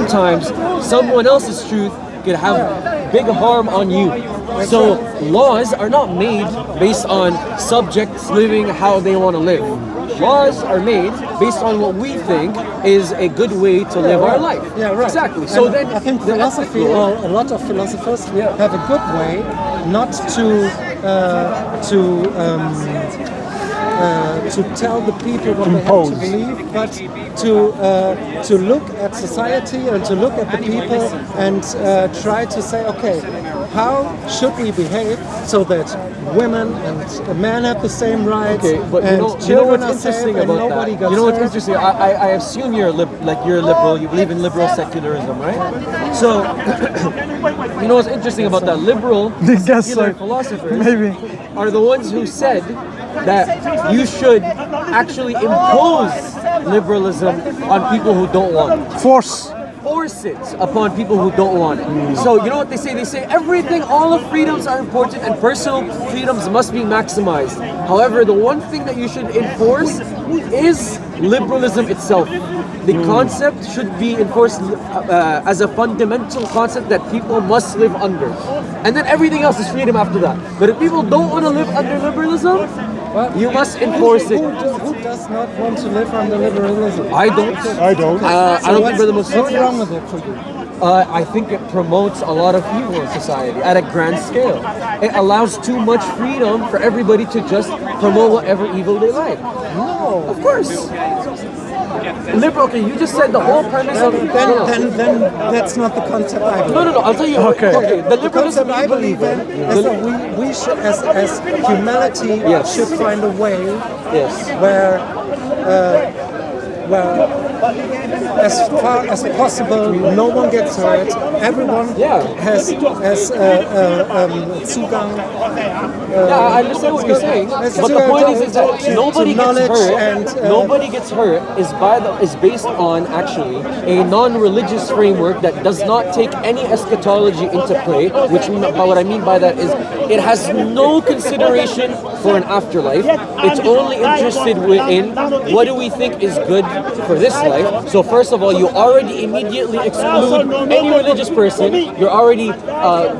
sometimes someone else's truth could have big harm on you. So laws are not made based on subjects living how they want to live. Laws are made based on what we think is a good way to live our life. Yeah, right. Exactly. So and then I think philosophy, or a lot of philosophers, have a good way not to tell the people what they have to believe, but to look at society and to look at the people and try to say, okay, how should we behave so that women and men have the same rights, but and children are safe and nobody gets hurt? You know what's interesting? I assume you're a liberal. You believe in liberal secularism, right? So you know what's interesting about that? Liberal secular philosophers are the ones who said that you should actually impose liberalism on people who don't want it. Force it upon people who don't want it. So you know what they say? They say everything, all of freedoms are important and personal freedoms must be maximized. However, the one thing that you should enforce is liberalism itself. The concept should be enforced as a fundamental concept that people must live under. And then everything else is freedom after that. But if people don't want to live under liberalism, you must enforce it. Who does not want to live under liberalism? I don't. I don't. I don't think we're the most. What's wrong with it for you? I think it promotes a lot of evil in society at a grand scale. It allows too much freedom for everybody to just promote whatever evil they like. No, of course. Liberal. Okay, you just said the whole premise of then that's not the concept I believe. No. I'll tell you. Okay. The concept I believe in is that we should, as humanity, should find a way where as far as possible, no one gets hurt. Everyone has Zugang. I understand what you're saying, but the point is that nobody gets hurt. Nobody gets hurt is based on actually a non-religious framework that does not take any eschatology into play. Which what I mean by that is it has no consideration for an afterlife. It's only interested in what do we think is good for this life. So first of all, you already immediately exclude any religious person. You're already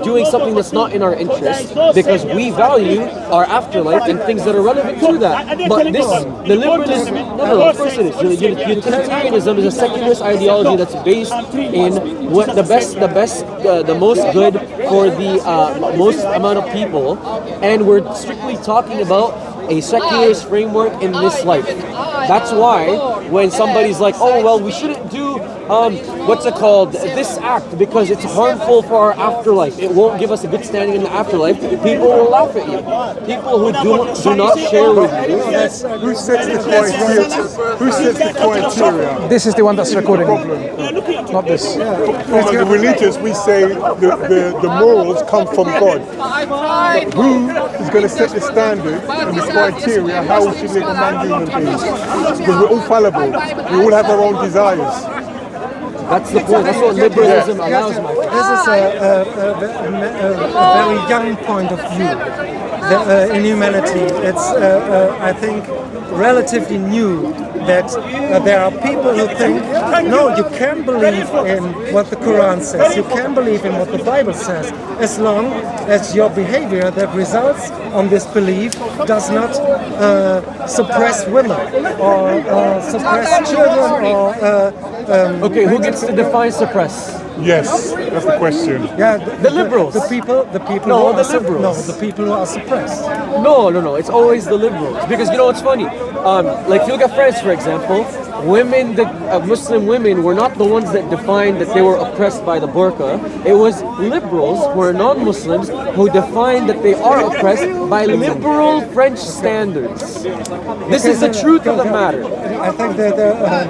doing something that's not in our interest because we value our afterlife and things that are relevant to that. But the liberalism, no, of course it is. Utilitarianism is a secularist ideology that's based in what the most good for the most amount of people, and we're strictly talking about a secularist framework in this life. That's why when somebody's like, oh well, we shouldn't do this act because it's harmful for our afterlife, it won't give us a good standing in the afterlife, people will laugh at you. People who do not share with you. Who sets the criteria? Who sets the criteria? This is the one that's recording, not this. For the religious, we say the morals come from God. But who is going to set the standard and the criteria how we should live among human beings? Because we're all fallible. We all have our own desires. That's the point. That's what liberalism allows, my friend. This is a very young point of view in humanity. It's, I think, relatively new that there are people who think, no, you can believe in what the Quran says, you can believe in what the Bible says, as long as your behavior that results on this belief does not suppress women or suppress children or... okay, who gets to define suppress? Yes, that's the question. Yeah, the liberals. The people. No, the liberals. No, the people who are suppressed. No. It's always the liberals. Because you know what's funny? Like if you look at France, for example, women, Muslim women were not the ones that defined that they were oppressed by the burqa. It was liberals who are non-Muslims who defined that they are oppressed by liberal French standards. This is the truth of the matter. I think that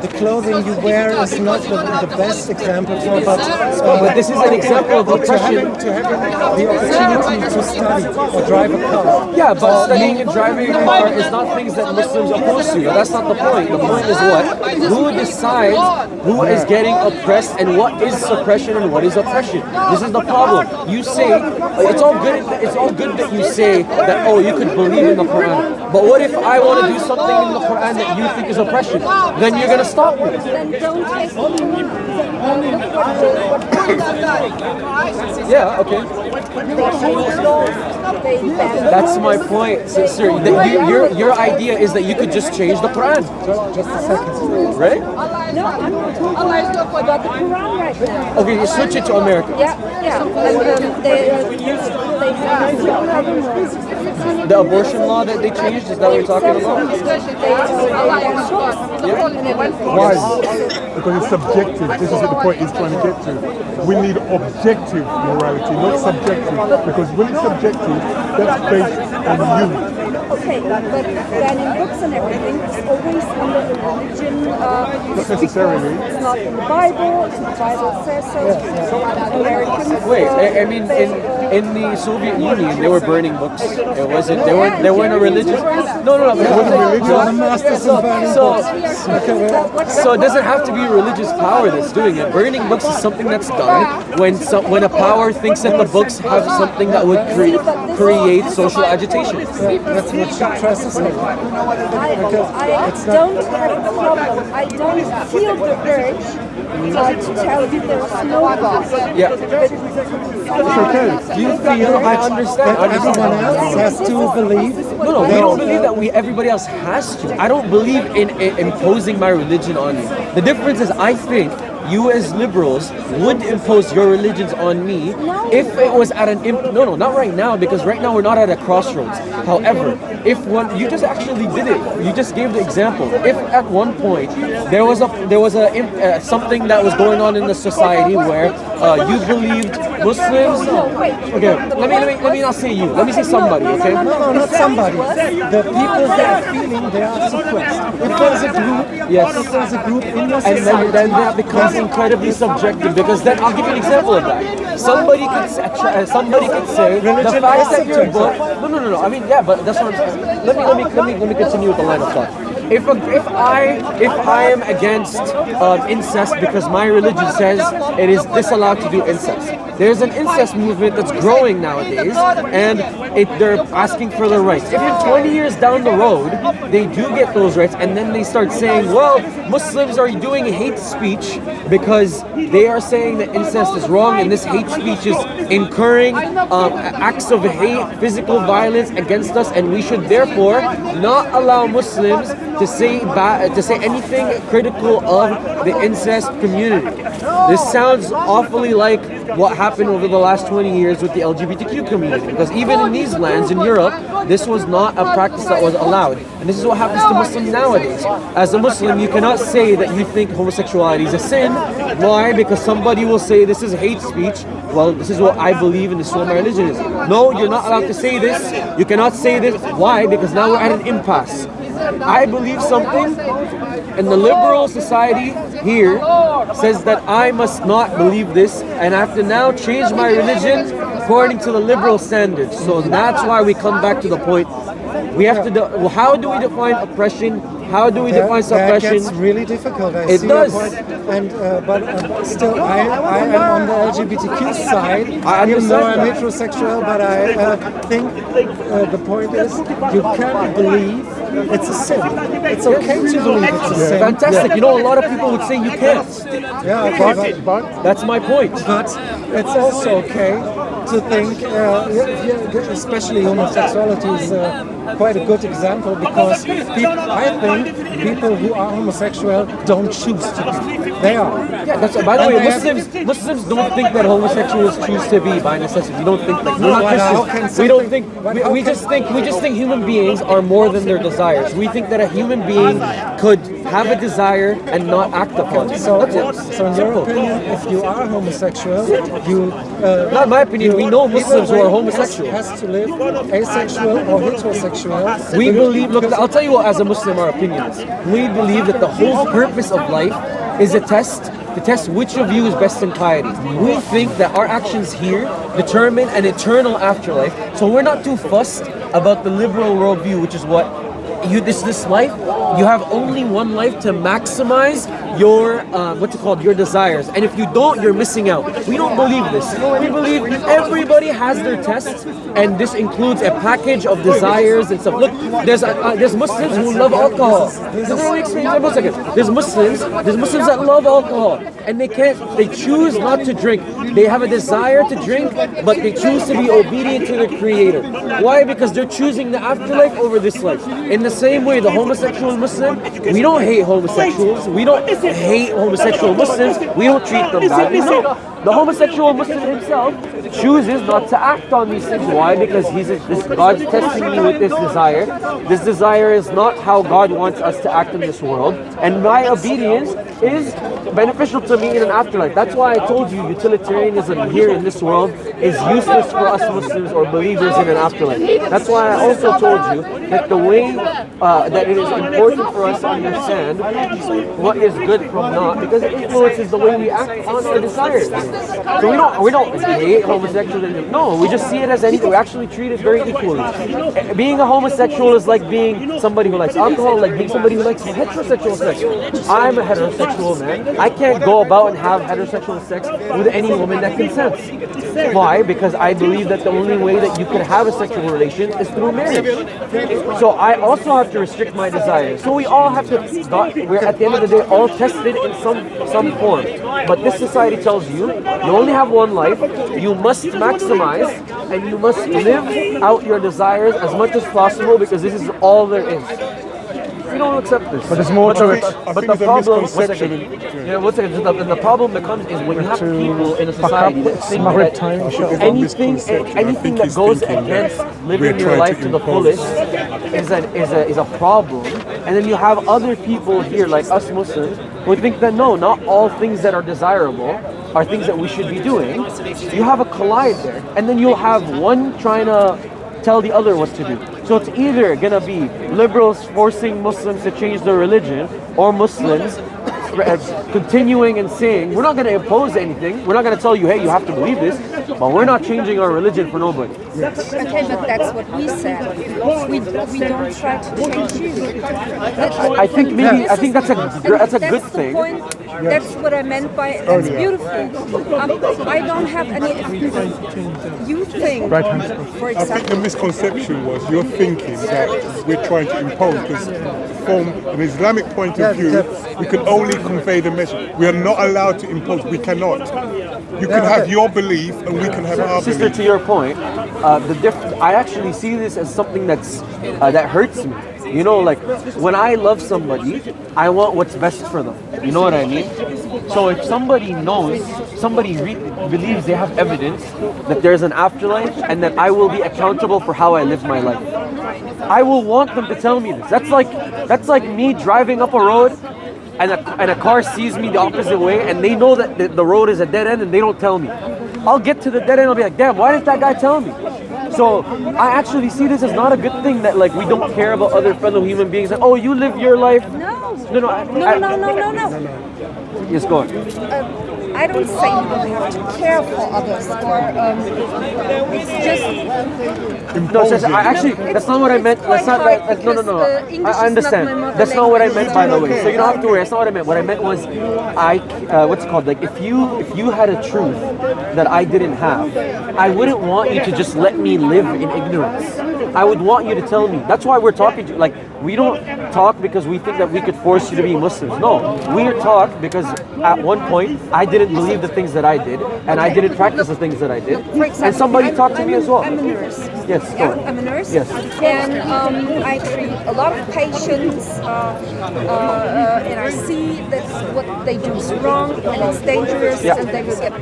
the clothing you wear is not the best example for, but this is an example of oppression. To having the opportunity to study or drive a car. Yeah, but studying and driving a car is not things that Muslims oppose to. That's not the point. The point is what? Who decides who is getting oppressed and what is suppression and what is oppression? This is the problem. You say it's all good. It's all good that you say that you could believe in the Quran. But what if I want to do something in the Quran that you think is oppression? Then you're gonna stop me. Then don't take Yeah, okay. That's my point, sister. Your idea is that you could just change the Quran. Just a second. Right? No, I'm not talking about the Quran right now. Okay, you switch it to America. Yeah. And, they have The abortion law that they changed, is that what you're talking about? Why? Because it's subjective. This is what the point is trying to get to. We need objective morality, not subjective. Because when it's subjective, that's based on you. Okay, but banning books and everything is always under the religion. Not necessarily. It's not in the Bible. The Bible says so. Americans. Wait, I mean, in the Soviet Union, they were burning books. It wasn't. They weren't a religious. No. It wasn't religious. So it doesn't have to be a religious power that's doing it. Burning books is something that's done when a power thinks that the books have something that would create social agitation. That's what she tries to say. I don't have a problem. I don't feel the urge to tell you there's no God. Yeah. It's okay. Do you feel? I understand. That everyone else has to believe. No, we don't believe that everybody else has to. I don't believe in imposing my religion on you. The difference is, I think you as liberals would impose your religions on me if it was at an no, not right now, because right now we're not at a crossroads. However, if you just actually did it, you just gave the example. If at one point there was something that was going on in the society where you believed Muslims. Okay, let me not say you. Let me say somebody. Okay. No, not somebody. The people that are feeling they are suppressed. If there's a group, yes. If there's a group in the And society, then that becomes incredibly subjective, because then I'll give you an example of that. Somebody could say the fact that your book. No. I mean, yeah, but that's what I'm saying. Let me continue with the line of thought. If I am against incest because my religion says it is disallowed to do incest, there's an incest movement that's growing nowadays, and they're asking for their rights. If in 20 years down the road they do get those rights, and then they start saying, well, Muslims are doing hate speech because they are saying that incest is wrong, and this hate speech is incurring acts of hate, physical violence against us, and we should therefore not allow Muslims to say anything critical of the incest community. This sounds awfully like what happened over the last 20 years with the LGBTQ community, because even in these lands in Europe, this was not a practice that was allowed, and this is what happens to Muslims nowadays. As a Muslim, you cannot say that you think homosexuality is a sin. Why? Because somebody will say this is hate speech. Well, this is what I believe, and this is what my religion is. No, you're not allowed to say this. You cannot say this. Why? Because now we're at an impasse. I believe something, and the liberal society here says that I must not believe this, and I have to now change my religion according to the liberal standards. So that's why we come back to the point. We have to. How do we define oppression? How do we define suppression? That gets really difficult. I It see does. your point. And but still, I am on the LGBTQ side. I Even though understand I'm that. heterosexual, but I think the point is you can't believe it's a sin. It's okay to believe it's a sin. Fantastic. You know, a lot of people would say you can't. Yeah, okay, but That's my point. But it's also okay to think, especially homosexuality is quite a good example, because I think people who are homosexual don't choose to be. They are. Yeah, that's by the way, Muslims don't think that homosexuals choose to be by necessity. We don't think like we're not Christians. We don't think we just think human beings are more than their desires. We think that a human being could have a desire and not act upon it. So That's it. in your opinion, if you are homosexual, you Not in my opinion, we know Muslims who are homosexual. has to live asexual or heterosexual. We believe, look, I'll tell you what, as a Muslim, our opinion is. We believe that the whole purpose of life is a test to test which of you is best in piety. We think that our actions here determine an eternal afterlife, so we're not too fussed about the liberal worldview, which is what this life you have only one life to maximize your what's it called, your desires, and if you don't, you're missing out. We don't believe this. We believe everybody has their tests, and this includes a package of desires and stuff. Look, there's Muslims who love alcohol. Let me explain for a second. There's Muslims that love alcohol, and they choose not to drink. They have a desire to drink, but they choose to be obedient to the Creator. Why? Because they're choosing the afterlife over this life. In the same way, the homosexual Muslim, we don't hate homosexuals. We don't hate homosexual Muslims. We don't treat them badly. No. The homosexual Muslim himself chooses not to act on these things. Why? Because God's testing me with this desire. This desire is not how God wants us to act in this world. And my obedience is beneficial to me in an afterlife. That's why I told you utilitarianism here in this world is useless for us Muslims or believers in an afterlife. That's why I also told you that the way that it is important for us to understand what is good from not, because it influences the way we act on our desires. So we don't hate homosexualism. No, we just see it as anything. We actually treat it very equally. Being a homosexual is like being somebody who likes alcohol, like being somebody who likes heterosexual sex. I'm a heterosexual man. I can't go about and have heterosexual sex with any woman that consents. Why? Because I believe that the only way that you can have a sexual relation is through marriage. So I also have to restrict my desires. So we all have to, we're at the end of the day all tested in some form. But this society tells you only have one life, you must maximize, and you must live out your desires as much as possible because this is all there is. We don't accept this. But there's more to it. But the problem, the problem becomes is when you have people in a society that think that anything that goes against living your life to the fullest is a problem, and then you have other people here like us Muslims who think that no, not all things that are desirable are things that we should be doing. You have a collide there, and then you'll have one trying to tell the other what to do. So it's either gonna be liberals forcing Muslims to change their religion, or Muslims continuing and saying, we're not gonna impose anything, we're not gonna tell you, hey, you have to believe this, but we're not changing our religion for nobody. Okay, but that's what we said. We don't try to change you. I think that's a good thing. That's what I meant by that's beautiful. I don't have any. You think, for I think the example, misconception was you're thinking that we're trying to impose, because from an Islamic point of view, we can only convey the message. We are not allowed to impose. We cannot. You can have your belief and we can have our Sister, belief. to your point, I actually see this as something that hurts me. You know, like when I love somebody, I want what's best for them. You know what I mean? So if somebody knows, believes they have evidence that there's an afterlife and that I will be accountable for how I live my life, I will want them to tell me this. That's like me driving up a road and a car sees me the opposite way and they know that the road is a dead end and they don't tell me. I'll get to the dead end and I'll be like, damn, why didn't that guy tell me? So I actually see this as not a good thing that like we don't care about other fellow human beings. Like, oh, you live your life. no. Yes, go on. I don't say you don't have to care for others, or it's just. No, that's not what I meant. That's not like, no. I understand. That's not what I meant, by the way. So you don't have to worry. That's not what I meant. What I meant was, what's it called? Like if you had a truth that I didn't have, I wouldn't want you to just let me live in ignorance. I would want you to tell me. That's why we're talking to you. Like we don't talk because we think that we could force you to be Muslims. No, we talk because at one point I didn't believe the things that I did, and I didn't practice the things that I did. For example, and somebody talked to me as well. I'm a nurse. Yes, go on. I'm a nurse. Yes. And I treat a lot of patients, and I see that what they do is wrong and it's dangerous, and they will get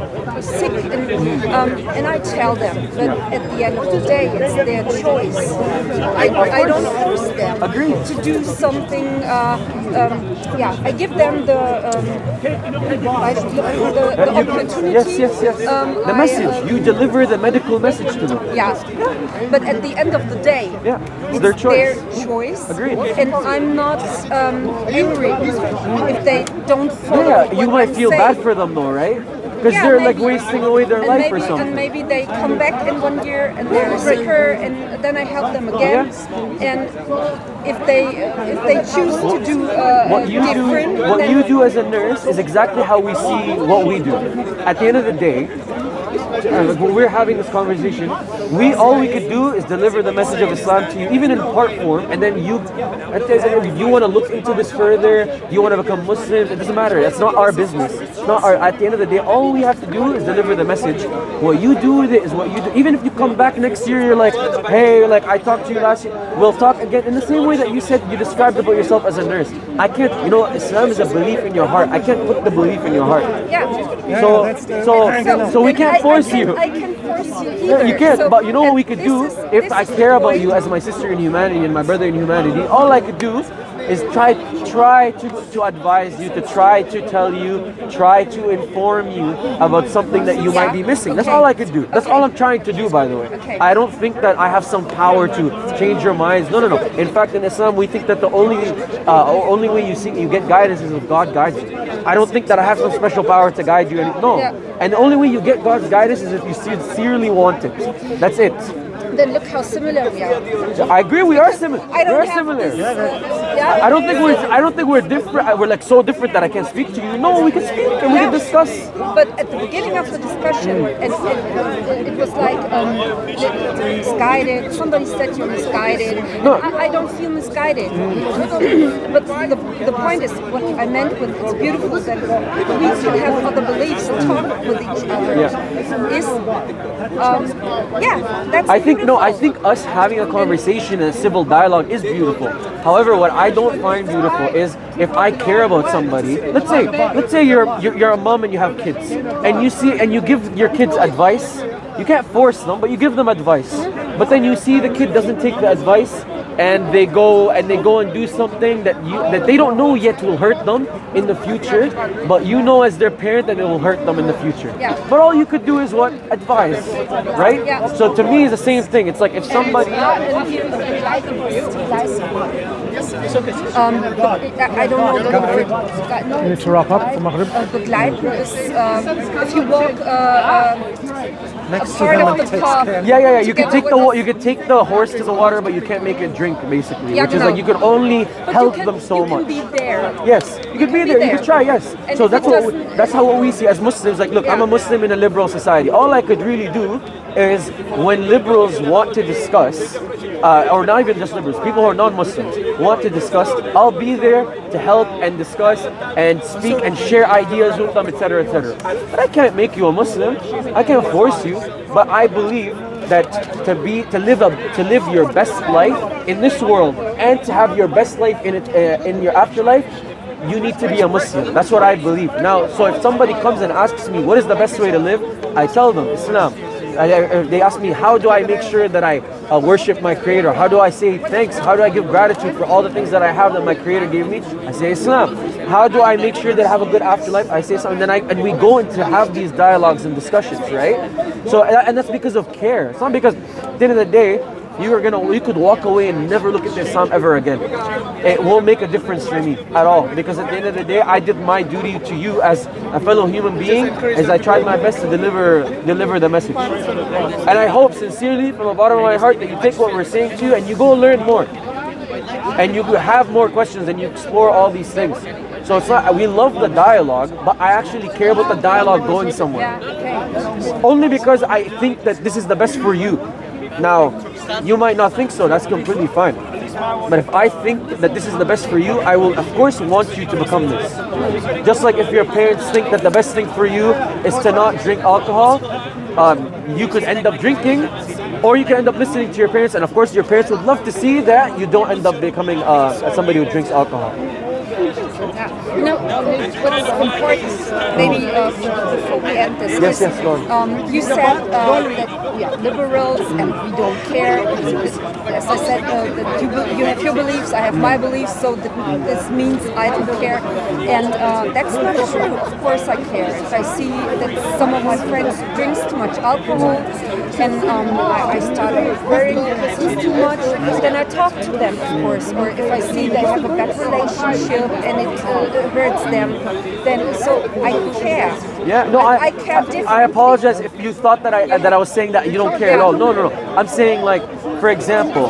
sick. And I tell them that at the end of the day, it's their choice. I don't force them to do something. I give them the opportunity. Yes. The message. You deliver the medical message to them. Yeah. But at the end of the day, it's their choice. Agreed. And I'm not angry if they don't follow. Yeah, you might feel bad for them though, right? because they're like wasting away their life or something. And maybe they come back in 1 year and they're sicker, and then I help them again. And if they choose to do what you different, do, what you do as a nurse is exactly how we see what we do. At the end of the day, when we're having this conversation, all we could do is deliver the message of Islam to you, even in part form, and then you want to look into this further, you want to become Muslims, it doesn't matter. That's not our business. It's not our. At the end of the day, all we have to do is deliver the message. What you do with it is what you do. Even if you come back next year, you're like, hey, like I talked to you last year, we'll talk again. In the same way that you said you described about yourself as a nurse. I can't, Islam is a belief in your heart. I can't put the belief in your heart. So we can't force you. I can force you either. You can't, So, but you know what we could do? If I care about you as my sister in humanity and my brother in humanity, all I could do is try to advise you, to try to tell you, try to inform you about something that you might be missing. That's all I could do. That's all I'm trying to do, by the way. I don't think that I have some power to change your minds. No. In fact, in Islam, we think that the only way you get guidance is if God guides you. I don't think that I have some special power to guide you. No. And the only way you get God's guidance is if you sincerely want it. That's it. Then look how similar we are. I agree, we are similar. I don't We're have similar. this, I don't think we're different. We're like so different that I can't speak to you. No, we can speak and we can discuss. But at the beginning of the discussion, and it was like misguided. Somebody said you're misguided. No. I don't feel misguided. But the point is, what I meant with it's beautiful that we can have other beliefs and talk with each other. Is that's beautiful. I think us having a conversation and a civil dialogue is beautiful. However, what I don't find beautiful is if I care about somebody. Let's say you're a mom and you have kids, and you give your kids advice. You can't force them, but you give them advice. But then you see the kid doesn't take the advice, and they go and do something that they don't know yet will hurt them in the future, but you know as their parent that it will hurt them in the future. But all you could do is what? Advise, right? So to me it's the same thing. It's like if somebody I don't know the word. No, You need to wrap up for Maghrib. Begleiten is if you walk Next a to part them of and the takes path. care. Yeah. You can together take you can take the horse to the water, but you can't make it drink, basically. Which is no. like you can only But help you can, them so you much. can be there. Yes, you can be there. You can try. Yes. And So if that's how we see as Muslims. Like, look, I'm a Muslim in a liberal society. All I could really do is when liberals want to discuss, or not even just liberals, people who are non-Muslims want to discuss, I'll be there to help and discuss and speak and share ideas with them, etc., etc. But I can't make you a Muslim. I can't force you. But I believe that to live your best life in this world and to have your best life in your afterlife, you need to be a Muslim. That's what I believe. Now, so if somebody comes and asks me what is the best way to live, I tell them Islam. They ask me, how do I make sure that I worship my Creator? How do I say thanks? How do I give gratitude for all the things that I have that my Creator gave me? I say Islam. How do I make sure that I have a good afterlife? I say something. And we go into have these dialogues and discussions, right? So, and that's because of care. It's not because at the end of the day, you could walk away and never look at Islam ever again. It won't make a difference for me at all, because at the end of the day, I did my duty to you as a fellow human being, as I tried my best to deliver the message. And I hope sincerely from the bottom of my heart that you take what we're saying to you and you go learn more, and you have more questions and you explore all these things. So it's not, we love the dialogue, but I actually care about the dialogue going somewhere. Only because I think that this is the best for you. Now, you might not think so, that's completely fine. But if I think that this is the best for you, I will of course want you to become this. Just like if your parents think that the best thing for you is to not drink alcohol, you could end up drinking, or you can end up listening to your parents, and of course your parents would love to see that you don't end up becoming somebody who drinks alcohol. You know, what's important, maybe before we end this, Yes, go on. you said that we are liberals and we don't care. As I said, that you have your beliefs, I have my beliefs, so this means I don't care. And that's not true. Of course I care. If I see that some of my friends drinks too much alcohol, and I start worrying because it's too much, then I talk to them, of course. Or if I see they have a bad relationship and it hurts them, then so I care. Yeah, no, I care differently. I apologize if you thought that I was saying that you don't care at all. No, no, no. I'm saying like, for example,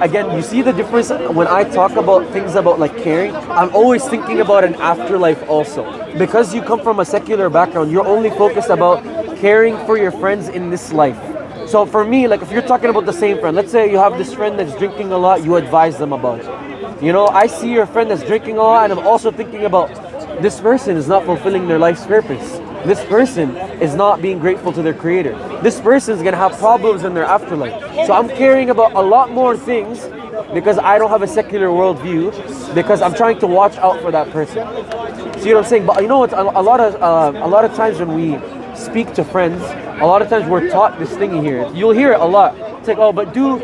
again, you see the difference when I talk about things about like caring. I'm always thinking about an afterlife also, because you come from a secular background. You're only focused about caring for your friends in this life. So for me, like if you're talking about the same friend, let's say you have this friend that's drinking a lot, you advise them about it. You know, I see your friend that's drinking a lot, and I'm also thinking about this person is not fulfilling their life's purpose. This person is not being grateful to their creator. This person is gonna have problems in their afterlife. So I'm caring about a lot more things because I don't have a secular worldview, because I'm trying to watch out for that person. See what I'm saying? But you know what? A lot of times when we speak to friends, a lot of times we're taught this thing here. You'll hear it a lot. It's like, oh, but do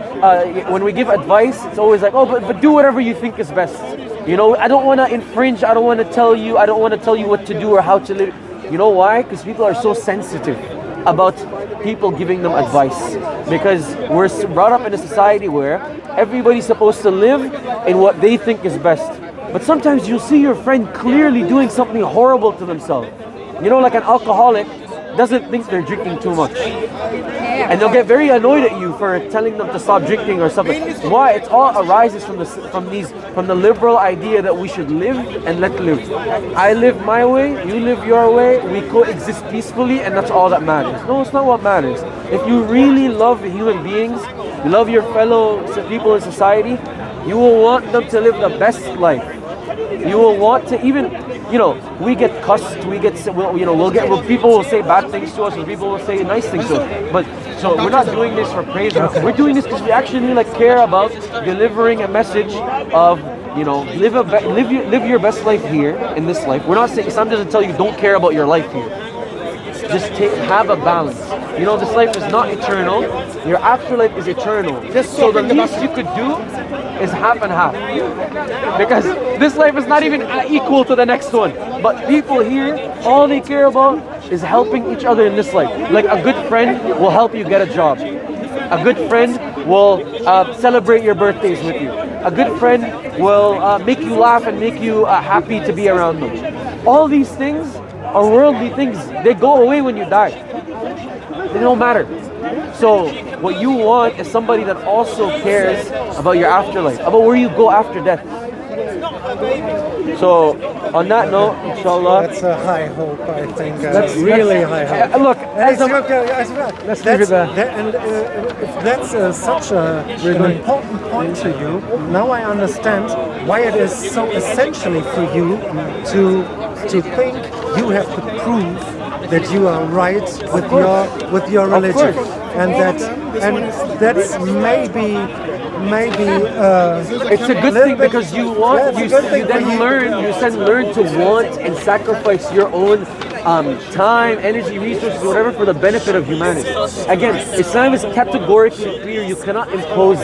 when we give advice, it's always like, oh, but do whatever you think is best. You know, I don't want to infringe. I don't want to tell you. I don't want to tell you what to do or how to live. You know why? Because people are so sensitive about people giving them advice, because we're brought up in a society where everybody's supposed to live in what they think is best. But sometimes you'll see your friend clearly doing something horrible to themselves. You know, like an alcoholic doesn't think they're drinking too much. And they'll get very annoyed at you for telling them to stop drinking or something. Why? It all arises from the liberal idea that we should live and let live. I live my way, you live your way, we coexist peacefully, and that's all that matters. No, it's not what matters. If you really love human beings, you love your fellow people in society, you will want them to live the best life. You will want to, even, you know, we get cussed, people will say bad things to us, and people will say nice things to us. But so we're not doing this for praise. We're doing this because we actually like care about delivering a message of, you know, live your best life here in this life. We're not saying, Islam doesn't tell you don't care about your life here. Just have a balance. You know, this life is not eternal. Your afterlife is eternal. So the least you could do is half and half. Because this life is not even equal to the next one. But people here, all they care about is helping each other in this life. Like a good friend will help you get a job. A good friend will celebrate your birthdays with you. A good friend will make you laugh and make you happy to be around them. All these things are worldly things. They go away when you die. They don't matter. So what you want is somebody that also cares about your afterlife, about where you go after death. So on that note, inshallah, that's a high hope. I think that's really high hope. Look, let's leave it there. And if that's such an important point to you, now I understand why it is so essentially for you to think you have to prove that you are right with your religion, and that's maybe it's a good thing, because you then learn to want and sacrifice your own time, energy, resources, whatever, for the benefit of humanity. Again, Islam is categorically clear. You cannot impose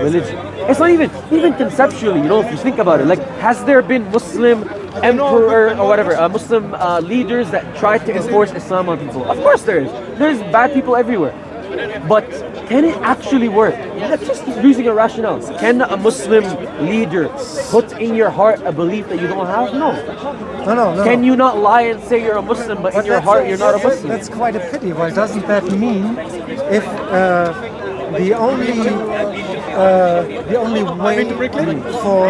religion. It's not even conceptually. You know, if you think about it, like, has there been Muslim emperor or whatever, Muslim leaders that tried to enforce Islam on people? Of course there is. There's bad people everywhere. But can it actually work? That's just using a rationale. Can a Muslim leader put in your heart a belief that you don't have? No. Can you not lie and say you're a Muslim, but in your heart you're not a Muslim? That's quite a pity. Well, doesn't that mean if the only way for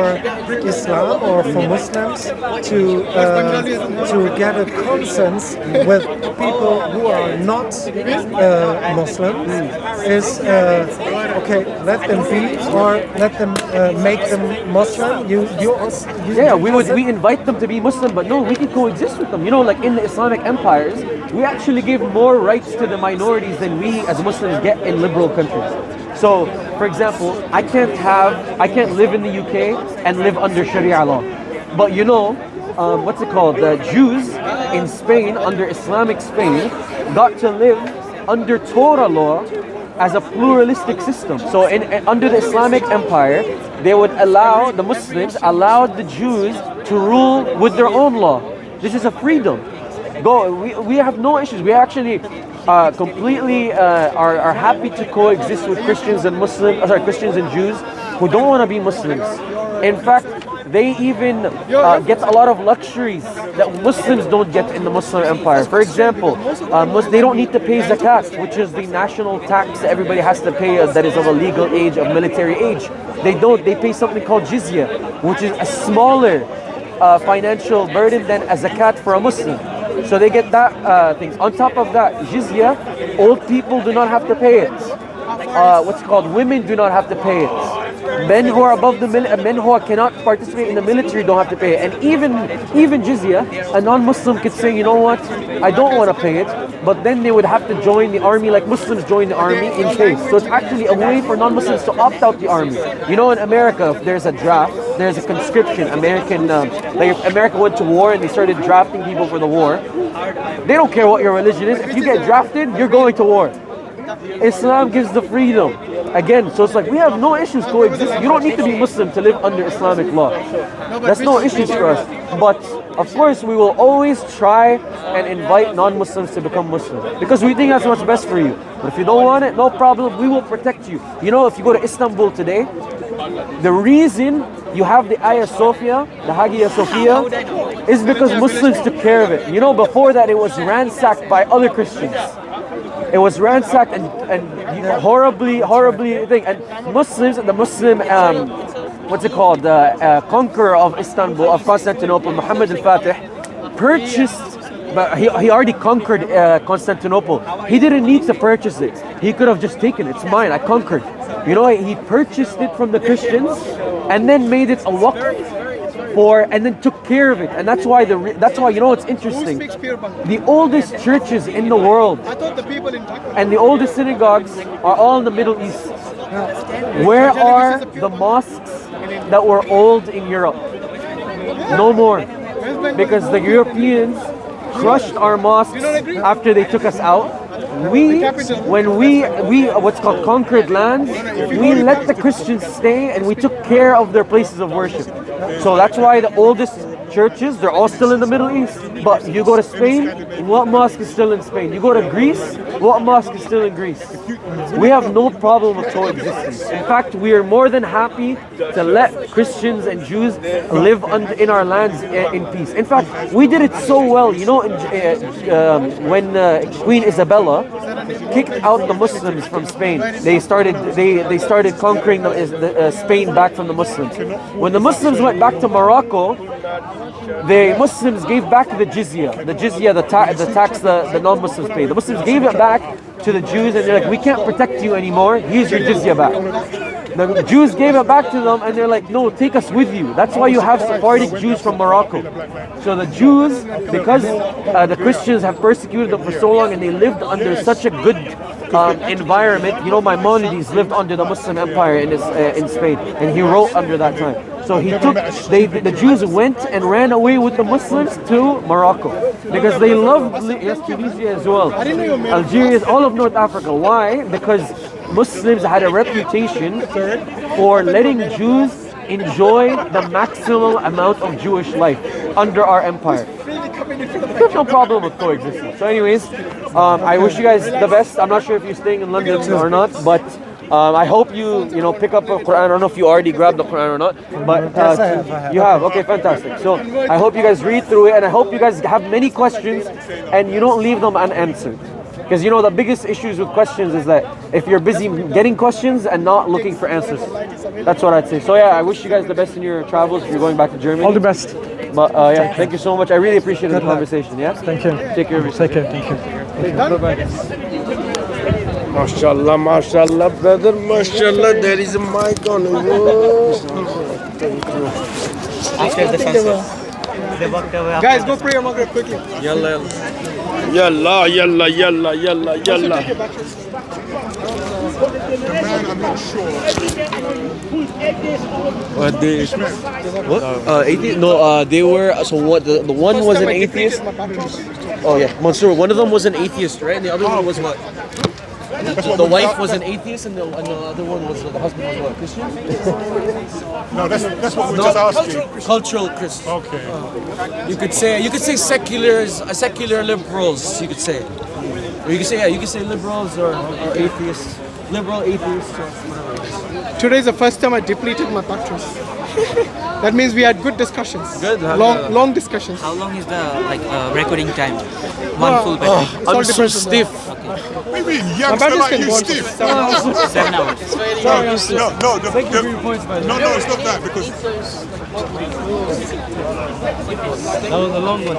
Islam or for Muslims to get a consensus with people who are not Muslims is okay, let them be, or let them make them Muslim. We invite them to be Muslim, but no, we can coexist with them. You know, like in the Islamic empires, we actually give more rights to the minorities than we as Muslims get in liberal countries. So, for example, I can't live in the UK and live under Sharia law. But you know, what's it called? The Jews in Spain, under Islamic Spain, got to live under Torah law as a pluralistic system. So under the Islamic Empire, they would allow the Muslims, allowed the Jews to rule with their own law. This is a freedom. We have no issues. We actually completely are happy to coexist with Christians and Christians and Jews who don't want to be Muslims. In fact, They even get a lot of luxuries that Muslims don't get in the Muslim empire. For example, they don't need to pay zakat, which is the national tax that everybody has to pay that is of a legal age, of military age. They don't. They pay something called jizya, which is a smaller financial burden than a zakat for a Muslim. So they get that things. On top of that, jizya, old people do not have to pay it. What's it called? Women do not have to pay it. Men who are above the men who cannot participate in the military don't have to pay it. And even jizya, a non-Muslim could say, you know what, I don't want to pay it, but then they would have to join the army like Muslims join the army in case. So it's actually a way for non-Muslims to opt out the army. You know, in America, if there's a draft, there's a conscription. Like if America went to war and they started drafting people for the war, they don't care what your religion is. If you get drafted, you're going to war. Islam gives the freedom. Again, so it's like we have no issues coexisting. You don't need to be Muslim to live under Islamic law. That's no issues for us. But of course, we will always try and invite non-Muslims to become Muslim because we think that's what's best for you. But if you don't want it, no problem. We will protect you. You know, if you go to Istanbul today, the reason you have the Hagia Sophia is because Muslims took care of it. You know, before that it was ransacked by other Christians. It was ransacked and horribly thing. And Muslims, the Muslim, what's it called, the conqueror of Istanbul, of Constantinople, Muhammad al-Fatih, purchased, but he already conquered Constantinople. He didn't need to purchase it. He could have just taken it. It's mine, I conquered. You know, he purchased it from the Christians and then made it a waqf and then took care of it. And that's why you know what's interesting? The oldest churches in the world and the oldest synagogues are all in the Middle East. Where are the mosques that were old in Europe? No more. Because the Europeans crushed our mosques after they took us out. When we what's called conquered lands, we let the Christians stay and we took care of their places of worship. So that's why the oldest churches, they're all still in the Middle East. But you go to Spain, what mosque is still in Spain? You go to Greece, what mosque is still in Greece? We have no problem with coexistence. In fact, we are more than happy to let Christians and Jews live in our lands in peace. In fact, we did it so well. You know, when Queen Isabella kicked out the Muslims from Spain, they started conquering Spain back from the Muslims. When the Muslims went back to Morocco, the Muslims gave back the jizya, the tax the non-Muslims pay. The Muslims gave it back to the Jews and they're like, we can't protect you anymore, here's your jizya back. The Jews gave it back to them and they're like, no, take us with you. That's why you have Sephardic Jews from Morocco. So the Jews, because the Christians have persecuted them for so long and they lived under such a good environment. You know, Maimonides lived under the Muslim Empire in Spain and he wrote under that time. So the Jews went and ran away with the Muslims to Morocco because they loved Tunisia as well, Algeria, all of North Africa. Why? Because Muslims had a reputation for letting Jews enjoy the maximum amount of Jewish life under our empire. There's no problem with coexistence. So anyways, I wish you guys the best. I'm not sure if you're staying in London or not, but I hope you pick up a Quran. I don't know if you already grabbed the Quran or not, but you have. Okay, fantastic. So I hope you guys read through it, and I hope you guys have many questions and you don't leave them unanswered. Because you know the biggest issues with questions is that if you're busy getting questions and not looking for answers. That's what I'd say. So yeah, I wish you guys the best in your travels if you're going back to Germany. All the best. But yeah, thank you so much. I really appreciate the conversation. Yeah. Thank you. Take care of yourself. Take care. Thank you. Bye-bye. Mashallah, brother, mashallah, there is a mic on. After the sunset. Guys, go pray your Maghrib quickly. Yalla. Man, I'm not sure. What? Atheist? No, they were. So what? The one was an atheist. Oh yeah, Mansur. One of them was an atheist, right? And the other one was what? The wife was an atheist, and the other one was the husband was what? Christian? No, that's what we just asking. Cultural Christian. Okay. You could say secular liberals. You could say, or you could say liberals or atheists, liberal atheists. Or whatever it is. Today's the first time I depleted my batteries. That means we had good discussions. Good. Long discussions. How long is the recording time? One full battery. It's all I'm so depends on stiff. What do you mean? My Youngster batteries like can you go on for stiff? 7 hours. 7 hours. No, it's not that because That was a long one.